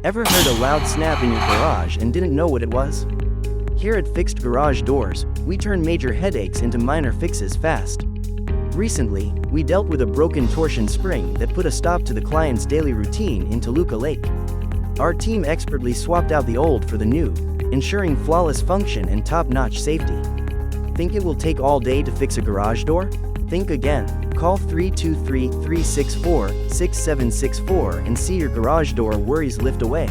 Ever heard a loud snap in your garage and didn't know what it was? Here at Fixed Garage Doors, we turn major headaches into minor fixes fast. Recently, we dealt with a broken torsion spring that put a stop to the client's daily routine in Toluca Lake. Our team expertly swapped out the old for the new, ensuring flawless function and top-notch safety. Think it will take all day to fix a garage door? Think again. Call 323-364-6764 and see your garage door worries lift away.